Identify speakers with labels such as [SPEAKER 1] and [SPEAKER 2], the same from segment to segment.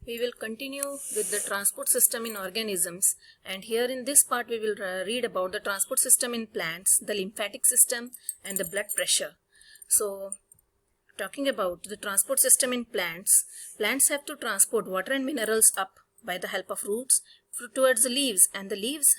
[SPEAKER 1] We will continue with the transport system in organisms, and here in this part we will read about the transport system in plants, the lymphatic system and the blood pressure. So talking about the transport system in plants, plants have to transport water and minerals up by the help of roots towards the leaves, and the leaves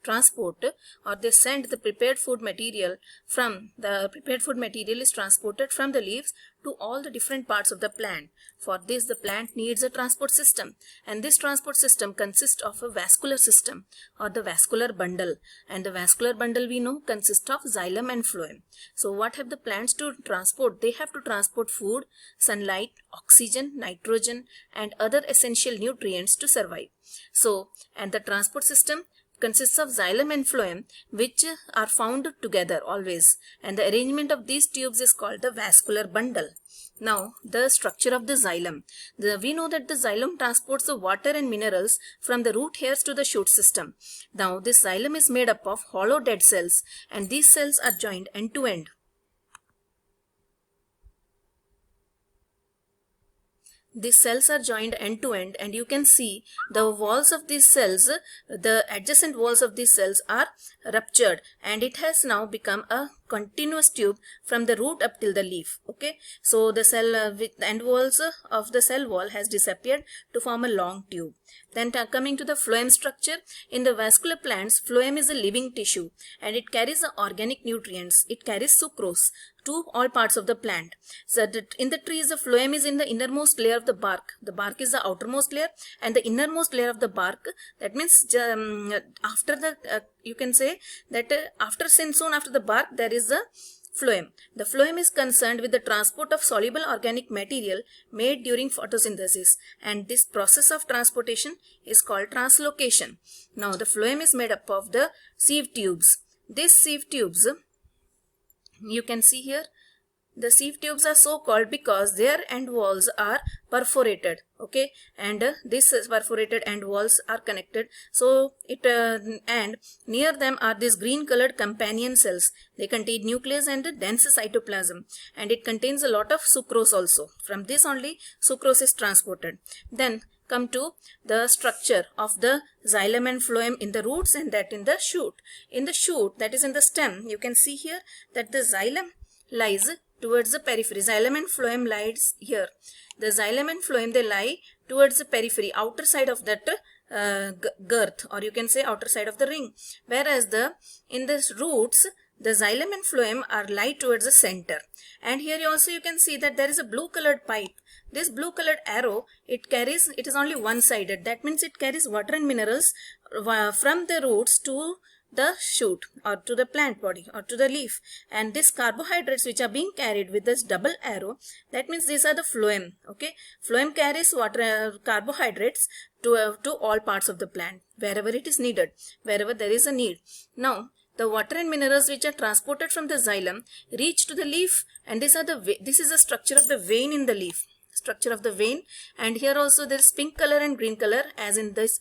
[SPEAKER 1] transport or they send the prepared food material is transported from the leaves to all the different parts of the plant. For this, the plant needs a transport system, and this transport system consists of a vascular system or the vascular bundle, and the vascular bundle we know consists of xylem and phloem. So what have the plants to transport? They have to transport food, sunlight, oxygen, nitrogen and other essential nutrients to survive. So, and the transport system consists of xylem and phloem, which are found together always, and the arrangement of these tubes is called the vascular bundle. Now, the structure of the xylem. We know that the xylem transports the water and minerals from the root hairs to the shoot system. Now, this xylem is made up of hollow dead cells, and these cells are joined end to end. These cells are joined end to end, and you can see the walls of these cells, the adjacent walls of these cells are ruptured, and it has now become a continuous tube from the root up till the leaf. Okay, so the cell with the end walls of the cell wall has disappeared to form a long tube. Then coming to the phloem structure, in the vascular plants, phloem is a living tissue and it carries the organic nutrients. It carries sucrose to all parts of the plant. So in the trees, the phloem is in the innermost layer of the bark. The bark is the outermost layer, and the innermost layer of the bark, that means after the you can say that after soon after the bark there is the phloem. The phloem is concerned with the transport of soluble organic material made during photosynthesis, and this process of transportation is called translocation. Now the phloem is made up of the sieve tubes. These sieve tubes, you can see here, the sieve tubes are so called because their end walls are perforated. Okay, and these perforated end walls are connected, so it and near them are these green colored companion cells. They contain nucleus and dense cytoplasm, and it contains a lot of sucrose also. From this only sucrose is transported. Then come to the structure of the xylem and phloem in the roots and that in the shoot. In the shoot, that is in the stem, you can see here that the xylem lies towards the periphery. Xylem and phloem lies here. The xylem and phloem, they lie towards the periphery, outer side of that girth, or you can say outer side of the ring. Whereas in the roots, the xylem and phloem are lie towards the center. And here also you can see that there is a blue colored pipe. This blue colored arrow, it is only one sided. That means it carries water and minerals from the roots to the shoot or to the plant body or to the leaf, and these carbohydrates which are being carried with this double arrow, that means these are the phloem. Okay, phloem carries water carbohydrates to all parts of the plant wherever it is needed, wherever there is a need. Now the water and minerals which are transported from the xylem reach to the leaf, and this is the structure of the vein in the leaf. Structure of the vein, and here also there is pink color and green color as in this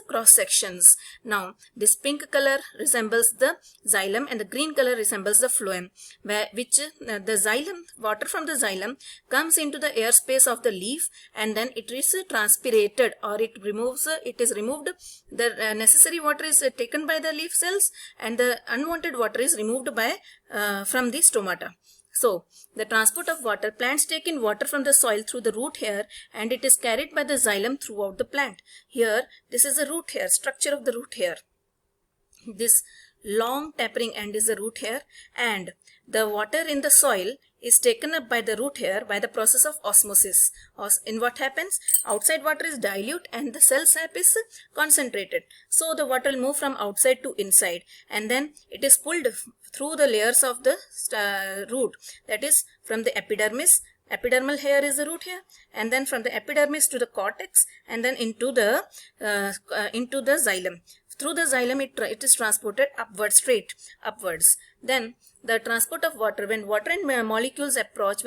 [SPEAKER 1] cross sections. Now this pink color resembles the xylem and the green color resembles the phloem, the xylem, water from the xylem comes into the air space of the leaf, and then it is transpirated, or it is removed. The necessary water is taken by the leaf cells, and the unwanted water is removed by from the stomata. So, the transport of water, plants take in water from the soil through the root hair, and it is carried by the xylem throughout the plant. Here, this is the root hair, structure of the root hair. This long tapering end is the root hair, and the water in the soil is taken up by the root hair by the process of osmosis. In what happens? Outside water is dilute and the cell sap is concentrated. So the water will move from outside to inside, and then it is pulled through the layers of the root, that is from the epidermis. Epidermal hair is the root hair, and then from the epidermis to the cortex, and then into the xylem. Through the xylem it is transported upwards, straight upwards. Then the transport of water, when water molecules approach,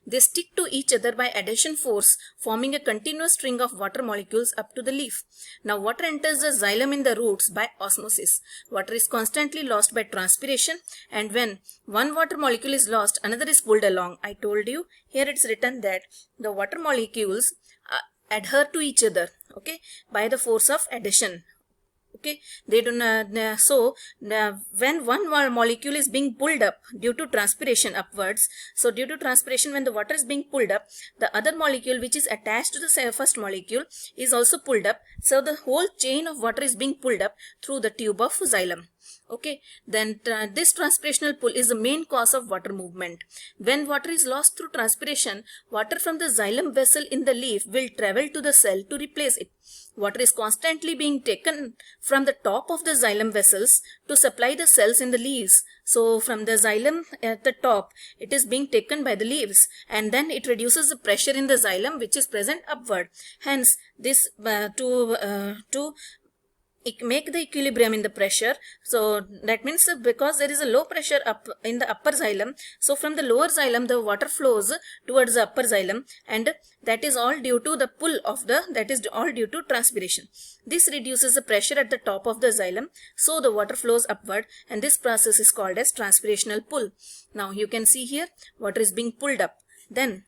[SPEAKER 1] they stick to each other by adhesion force, forming a continuous string of water molecules up to the leaf. Now water enters the xylem in the roots by osmosis. Water is constantly lost by transpiration, and when one water molecule is lost, another is pulled along. I told you, here it's written that the water molecules adhere to each other, okay, by the force of adhesion. Okay, they do not, when one molecule is being pulled up due to transpiration upwards, so due to transpiration, when the water is being pulled up, the other molecule which is attached to the first molecule is also pulled up. So the whole chain of water is being pulled up through the tube of xylem. Okay, then this transpirational pull is the main cause of water movement. When water is lost through transpiration, water from the xylem vessel in the leaf will travel to the cell to replace it. Water is constantly being taken from the top of the xylem vessels to supply the cells in the leaves. So from the xylem at the top, it is being taken by the leaves, and then it reduces the pressure in the xylem which is present upward. Hence, this to make the equilibrium in the pressure, so that means because there is a low pressure up in the upper xylem, so from the lower xylem the water flows towards the upper xylem, and that is all due to the pull of all due to transpiration. This reduces the pressure at the top of the xylem, so the water flows upward, and this process is called as transpirational pull. Now you can see here water is being pulled up. Then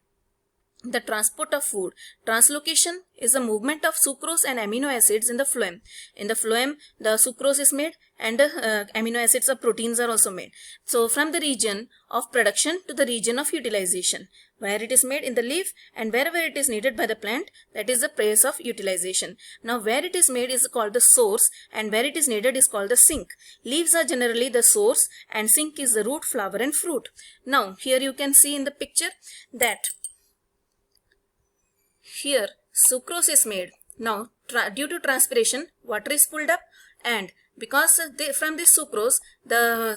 [SPEAKER 1] the transport of food. Translocation is the movement of sucrose and amino acids in the phloem. In the phloem, the sucrose is made, and amino acids or proteins are also made. So from the region of production to the region of utilization, where it is made in the leaf and wherever it is needed by the plant, that is the place of utilization. Now where it is made is called the source, and where it is needed is called the sink. Leaves are generally the source, and sink is the root, flower and fruit. Now here you can see in the picture that here sucrose is made. Now due to transpiration, water is pulled up, and because from this sucrose,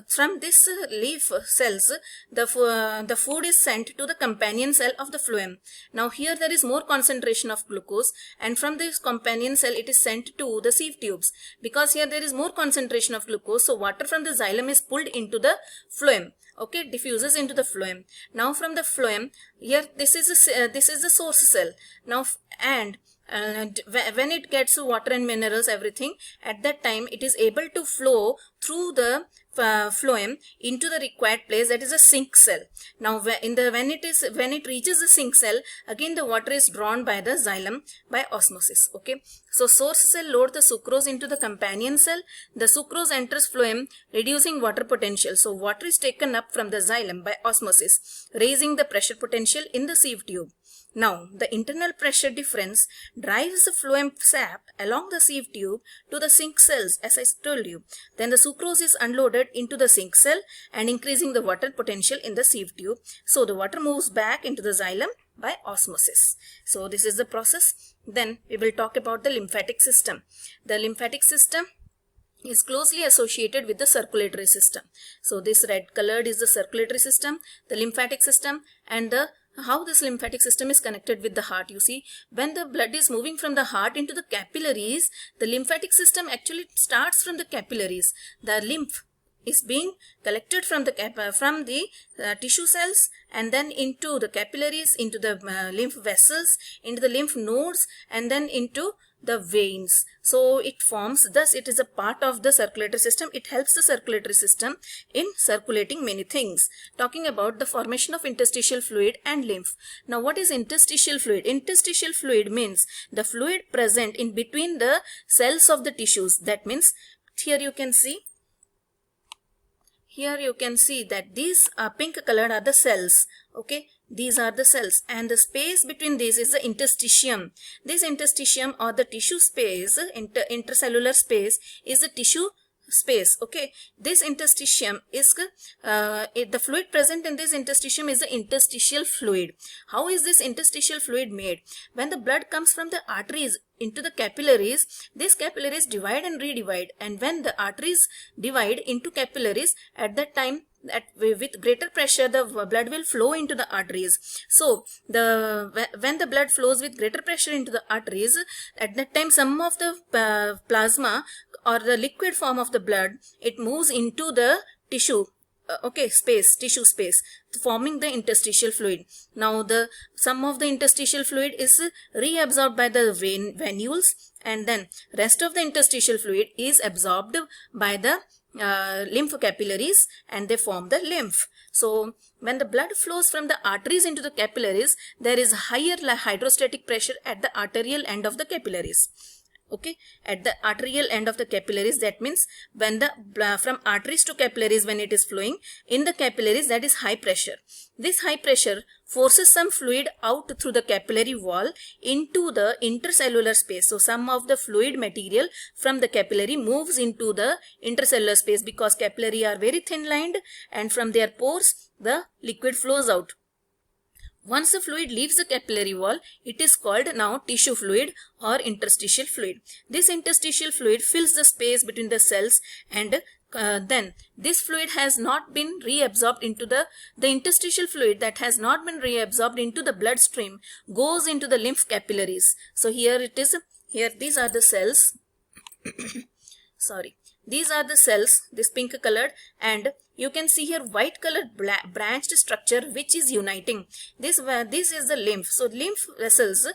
[SPEAKER 1] from this leaf cells, the food is sent to the companion cell of the phloem. Now here there is more concentration of glucose, and from this companion cell it is sent to the sieve tubes. Because here there is more concentration of glucose, so water from the xylem is pulled into the phloem. Okay, diffuses into the phloem. Now from the phloem, here this is the source cell. Now and when it gets water and minerals, everything, at that time it is able to flow through the phloem into the required place, that is a sink cell. Now when it reaches the sink cell, again the water is drawn by the xylem by osmosis. Okay, so source cell load the sucrose into the companion cell. The sucrose enters phloem, reducing water potential. So water is taken up from the xylem by osmosis, raising the pressure potential in the sieve tube. Now, the internal pressure difference drives the phloem sap along the sieve tube to the sink cells, as I told you. Then the sucrose is unloaded into the sink cell and increasing the water potential in the sieve tube. So, the water moves back into the xylem by osmosis. So, this is the process. Then, we will talk about the lymphatic system. The lymphatic system is closely associated with the circulatory system. So, this red colored is the circulatory system, the lymphatic system, and how this lymphatic system is connected with the heart. You see, when the blood is moving from the heart into the capillaries, the lymphatic system actually starts from the capillaries. The lymph is being collected from the tissue cells, and then into the capillaries, into the lymph vessels, into the lymph nodes, and then into the veins. So it forms, thus it is a part of the circulatory system. It helps the circulatory system in circulating many things. Talking about the formation of interstitial fluid and lymph. Now what is interstitial fluid? Interstitial fluid means the fluid present in between the cells of the tissues. That means here you can see that these pink colored are the cells. Okay, these are the cells, and the space between these is the interstitium. This interstitium or the tissue space, intercellular space, is the tissue space. Okay, this interstitium is the fluid present in this interstitium is the interstitial fluid. How is this interstitial fluid made? When the blood comes from the arteries into the capillaries, these capillaries divide and redivide, and when the arteries divide into capillaries, at that time, with greater pressure, the blood will flow into the arteries. So when the blood flows with greater pressure into the arteries, at that time some of the plasma or the liquid form of the blood, it moves into the tissue. tissue space, forming the interstitial fluid. Now some of the interstitial fluid is reabsorbed by the venules, and then rest of the interstitial fluid is absorbed by the lymph capillaries, and they form the lymph. So when the blood flows from the arteries into the capillaries, there is higher hydrostatic pressure at the arterial end of the capillaries. Okay, at the arterial end of the capillaries, that means when the from arteries to capillaries, when it is flowing in the capillaries, that is high pressure. This high pressure forces some fluid out through the capillary wall into the intercellular space. So some of the fluid material from the capillary moves into the intercellular space, because capillary are very thin lined, and from their pores the liquid flows out. Once the fluid leaves the capillary wall, it is called now tissue fluid or interstitial fluid. This interstitial fluid fills the space between the cells, and then this fluid has not been reabsorbed into the interstitial fluid that has not been reabsorbed into the bloodstream goes into the lymph capillaries. So here it is, here these are the cells. Sorry. These are the cells, this pink colored, and you can see here white colored branched structure which is uniting. This is the lymph. So lymph vessels,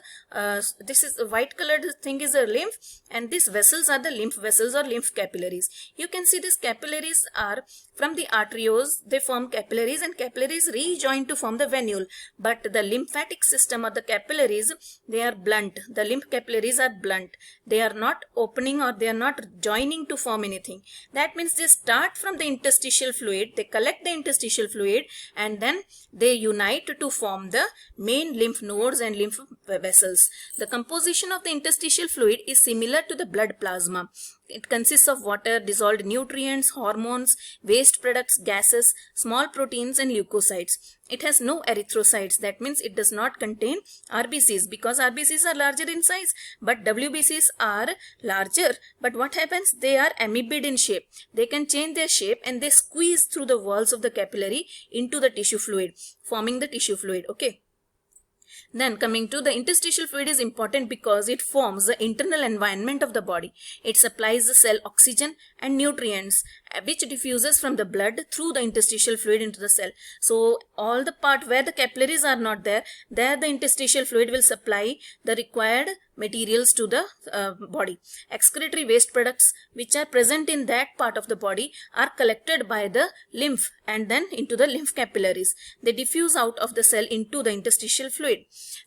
[SPEAKER 1] this is the white colored thing is a lymph, and these vessels are the lymph vessels or lymph capillaries. You can see these capillaries are from the arterioles, they form capillaries, and capillaries rejoin to form the venule. But the lymphatic system or the capillaries, they are blunt. The lymph capillaries are blunt. They are not opening or they are not joining to form anything. That means they start from the interstitial fluid, they collect the interstitial fluid, and then they unite to form the main lymph nodes and lymph vessels. The composition of the interstitial fluid is similar to the blood plasma. It consists of water, dissolved nutrients, hormones, waste products, gases, small proteins, and leukocytes. It has no erythrocytes. That means it does not contain RBCs, because RBCs are larger in size, but WBCs are larger. But what happens? They are amoeboid in shape. They can change their shape and they squeeze through the walls of the capillary into the tissue fluid, forming the tissue fluid. Okay. Then coming to the interstitial fluid is important because it forms the internal environment of the body. It supplies the cell oxygen and nutrients which diffuses from the blood through the interstitial fluid into the cell. So all the part where the capillaries are not there, there the interstitial fluid will supply the required materials to the body. Excretory waste products which are present in that part of the body are collected by the lymph and then into the lymph capillaries. They diffuse out of the cell into the interstitial fluid.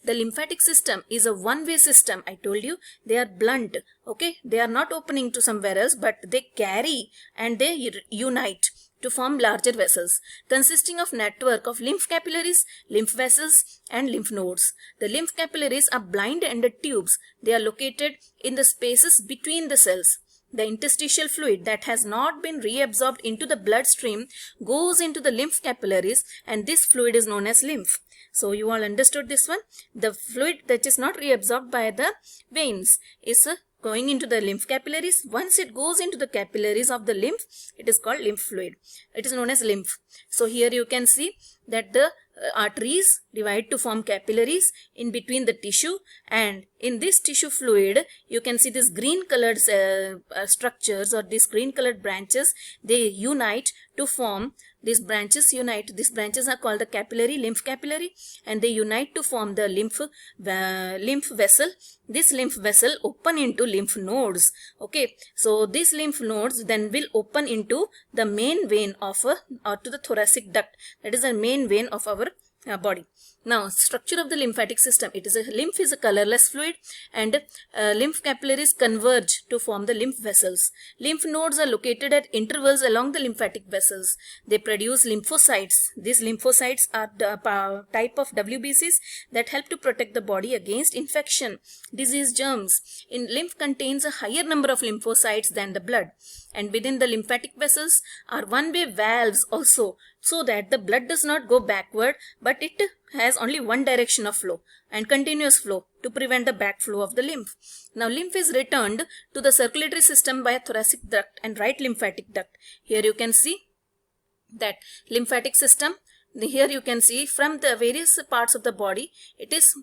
[SPEAKER 1] The lymphatic system is a one-way system. I told you they are blunt. Okay, they are not opening to somewhere else, but they carry and they unite to form larger vessels consisting of network of lymph capillaries, lymph vessels, and lymph nodes. The lymph capillaries are blind-ended tubes. They are located in the spaces between the cells. The interstitial fluid that has not been reabsorbed into the bloodstream goes into the lymph capillaries, and this fluid is known as lymph. So you all understood this one? The fluid that is not reabsorbed by the veins is going into the lymph capillaries. Once it goes into the capillaries of the lymph, it is called lymph fluid. It is known as lymph. So here you can see that the arteries divide to form capillaries in between the tissue, and in this tissue fluid you can see this green colored structures or these green colored branches. They unite to form, these branches unite, these branches are called the capillary, lymph capillary, and they unite to form the lymph vessel. This lymph vessel open into lymph nodes. Okay, so these lymph nodes then will open into the main vein of or to the thoracic duct. That is the main vein of our body. Now, structure of the lymphatic system. Lymph is a colorless fluid, and lymph capillaries converge to form the lymph vessels. Lymph nodes are located at intervals along the lymphatic vessels. They produce lymphocytes. These lymphocytes are the type of WBCs that help to protect the body against infection, disease germs. Lymph contains a higher number of lymphocytes than the blood, and within the lymphatic vessels are one-way valves also, so that the blood does not go backward, but it has only one direction of flow and continuous flow to prevent the backflow of the lymph. Now, lymph is returned to the circulatory system by a thoracic duct and right lymphatic duct. Here you can see that lymphatic system. Here you can see from the various parts of the body, it is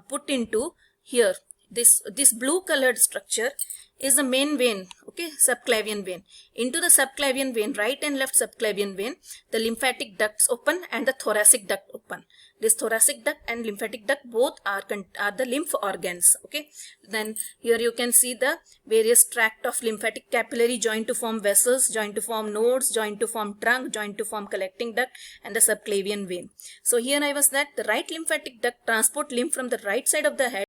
[SPEAKER 1] put into here. This blue colored structure is the main vein, okay, subclavian vein. Into the subclavian vein, right and left subclavian vein, the lymphatic ducts open and the thoracic duct open. This thoracic duct and lymphatic duct both are the lymph organs, okay. Then here you can see the various tract of lymphatic capillary joined to form vessels, joined to form nodes, joined to form trunk, joined to form collecting duct, and the subclavian vein. So here I was that the right lymphatic duct transport lymph from the right side of the head